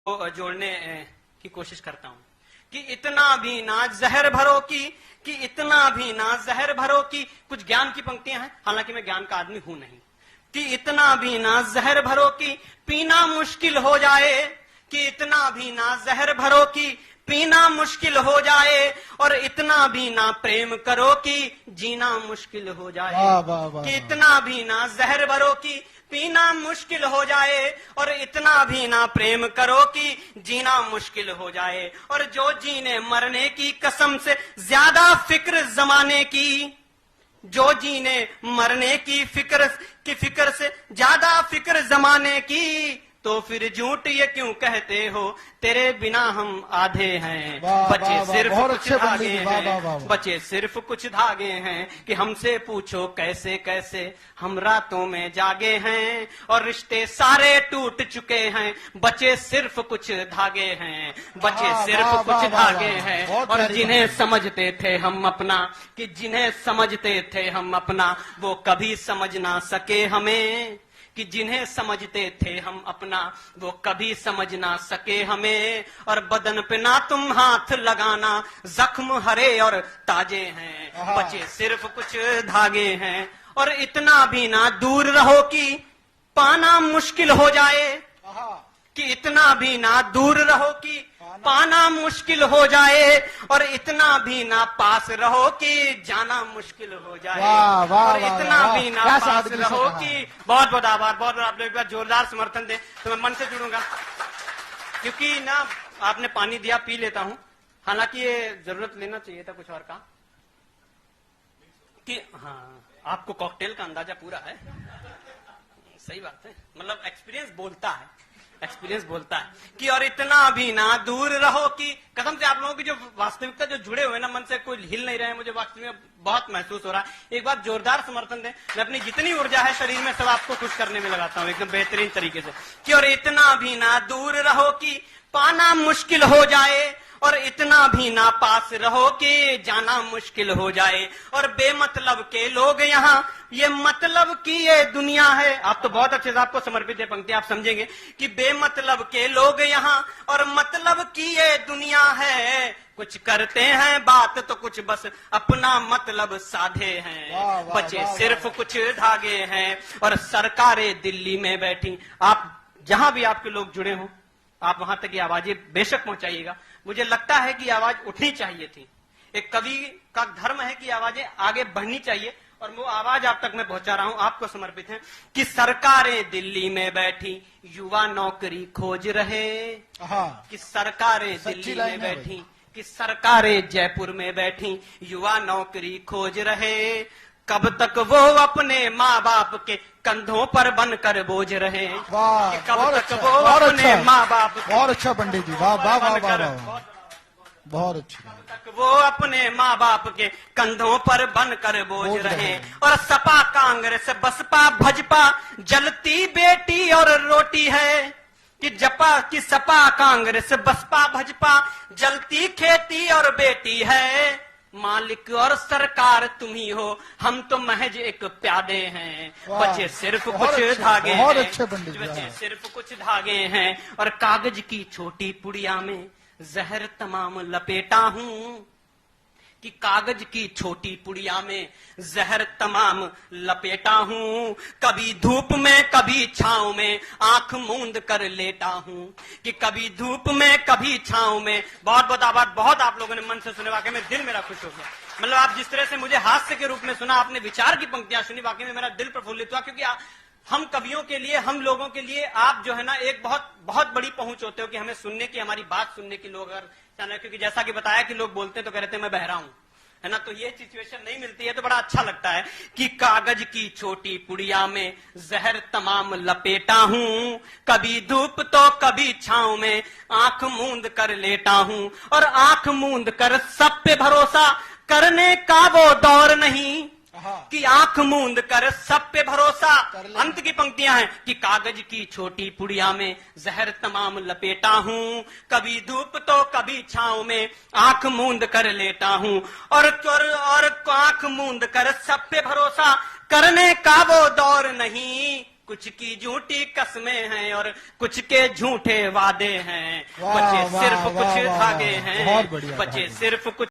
को जोड़ने की कोशिश करता हूं कि इतना भी ना जहर भरो कि इतना भी ना जहर भरो कि कुछ ज्ञान की पंक्तियां हैं, हालांकि मैं ज्ञान का आदमी हूं नहीं, कि इतना भी ना जहर भरो कि पीना मुश्किल हो जाए, कि इतना भी ना जहर भरो कि पीना मुश्किल हो जाए, और इतना भी ना प्रेम करो कि जीना मुश्किल हो जाए। कि इतना भी ना जहर भरो कि पीना मुश्किल हो जाए, और इतना भी ना प्रेम करो कि जीना मुश्किल हो जाए। और जो जीने मरने की कसम से ज्यादा फिक्र जमाने की, जो जीने मरने की फिक्र से ज्यादा फिक्र जमाने की, तो फिर झूठ ये क्यों कहते हो तेरे बिना हम आधे हैं। बचे सिर्फ कुछ धागे हैं, बचे सिर्फ कुछ धागे हैं, कि हमसे पूछो कैसे कैसे हम रातों में जागे हैं, और रिश्ते सारे टूट चुके हैं, बचे सिर्फ कुछ धागे हैं, बचे सिर्फ कुछ धागे हैं। और जिन्हें समझते थे हम अपना, कि जिन्हें समझते थे हम अपना, वो कभी समझ ना सके हमें, कि जिन्हें समझते थे हम अपना, वो कभी समझ ना सके हमें। और बदन पे ना तुम हाथ लगाना, जख्म हरे और ताजे हैं, बचे सिर्फ कुछ धागे हैं। और इतना भी ना दूर रहो कि पाना मुश्किल हो जाए, कि इतना भी ना दूर रहो कि पाना मुश्किल हो जाए, और इतना भी ना पास रहो कि जाना मुश्किल हो जाए। और इतना भी ना पास रहो कि, बहुत बहुत आभार, बहुत बहुत आप लोग एक बार जोरदार समर्थन दें तो मैं मन से जुड़ूंगा, क्योंकि ना आपने पानी दिया, पी लेता हूं, हालांकि ये जरूरत लेना चाहिए था कुछ और का, कि हाँ आपको कॉकटेल का अंदाजा पूरा है, सही बात है, मतलब एक्सपीरियंस बोलता है, एक्सपीरियंस बोलता है। कि और इतना भी ना दूर रहो कि, कसम से आप लोगों की जो वास्तविकता जो जुड़े हुए ना मन से, कोई हिल नहीं रहे हैं, मुझे वास्तव में बहुत महसूस हो रहा है। एक बार जोरदार समर्थन दें, मैं अपनी जितनी ऊर्जा है शरीर में सब आपको खुश करने में लगाता हूं एकदम बेहतरीन तरीके से। कि और इतना भी ना दूर रहो कि पाना मुश्किल हो जाए, और इतना भी ना पास रहो कि जाना मुश्किल हो जाए। और बेमतलब के लोग यहाँ, ये मतलब की ये दुनिया है। आप तो बहुत अच्छे से आपको समर्पित है पंक्ति, आप समझेंगे कि बेमतलब के लोग यहाँ, और मतलब की ये दुनिया है। कुछ करते हैं बात तो कुछ बस अपना मतलब साधे हैं, बचे सिर्फ कुछ धागे हैं। और सरकारें दिल्ली में बैठी, आप जहां भी आपके लोग जुड़े हों, आप वहां तक ये आवाजें बेशक पहुंचाइएगा। मुझे लगता है कि आवाज उठनी चाहिए थी, एक कवि का धर्म है कि आवाजें आगे बढ़नी चाहिए, और वो आवाज आप तक मैं पहुंचा रहा हूं, आपको समर्पित है। कि सरकारें दिल्ली में बैठी युवा नौकरी खोज रहे, कि सरकारें दिल्ली में बैठी, कि सरकारें जयपुर में बैठी युवा नौकरी खोज रहे। कब तक वो अपने माँ बाप के कंधों पर बनकर बोझ रहे, कब तक वो अपने माँ बाप, बहुत अच्छा पंडित जी, वाह वाह वाह वाह, बहुत अच्छा, कब तक वो अपने माँ बाप के कंधों पर बनकर बोझ रहे। और सपा कांग्रेस बसपा भजपा जलती बेटी और रोटी है, कि जपा कि सपा कांग्रेस बसपा भजपा जलती खेती और बेटी है। मालिक और सरकार तुम ही हो, हम तो महज एक प्यादे हैं, बचे सिर्फ कुछ धागे हैं, बचे सिर्फ कुछ धागे हैं। और कागज की छोटी पुड़िया में जहर तमाम लपेटा हूं, कि कागज की छोटी पुड़िया में जहर तमाम लपेटा हूं। कभी धूप में कभी छांव में आंख मूंद कर लेटा हूं, कि कभी धूप में कभी छांव में। बहुत बहुत आभार, बहुत आप लोगों ने मन से सुने, वाकई में दिल मेरा खुश हो गया। मतलब आप जिस तरह से मुझे हास्य के रूप में सुना, आपने विचार की पंक्तियां सुनी, वाकई में मेरा दिल प्रफुल्लित हुआ। क्योंकि हम कवियों के लिए, हम लोगों के लिए आप जो है ना एक बहुत बहुत बड़ी पहुंच होते हो, कि हमें सुनने की, हमारी बात सुनने की लोग अगर, क्योंकि जैसा कि बताया कि लोग बोलते हैं तो कह रहे थे मैं बहरा हूं, है ना, तो ये सिचुएशन नहीं मिलती है तो बड़ा अच्छा लगता है। कि कागज की छोटी पुड़िया में जहर तमाम लपेटा हूं, कभी धूप तो कभी छांव में आंख मूंद कर लेटा हूं। और आंख मूंद कर सब पे भरोसा करने का वो दौर नहीं, कि आंख मूंद कर सब पे भरोसा। अंत की पंक्तियां हैं कि कागज की छोटी पुड़िया में जहर तमाम लपेटा हूं, कभी धूप तो कभी छांव में आंख मूंद कर लेटा हूं। और आंख मूंद कर सब पे भरोसा करने का वो दौर नहीं, कुछ की झूठी कस्में हैं और कुछ के झूठे वादे हैं। वाह, बचे वाह, सिर्फ वाह, कुछ वाह, धागे वाह, हैं, बहुत बढ़िया, बचे बहुत बढ़िया। सिर्फ कुछ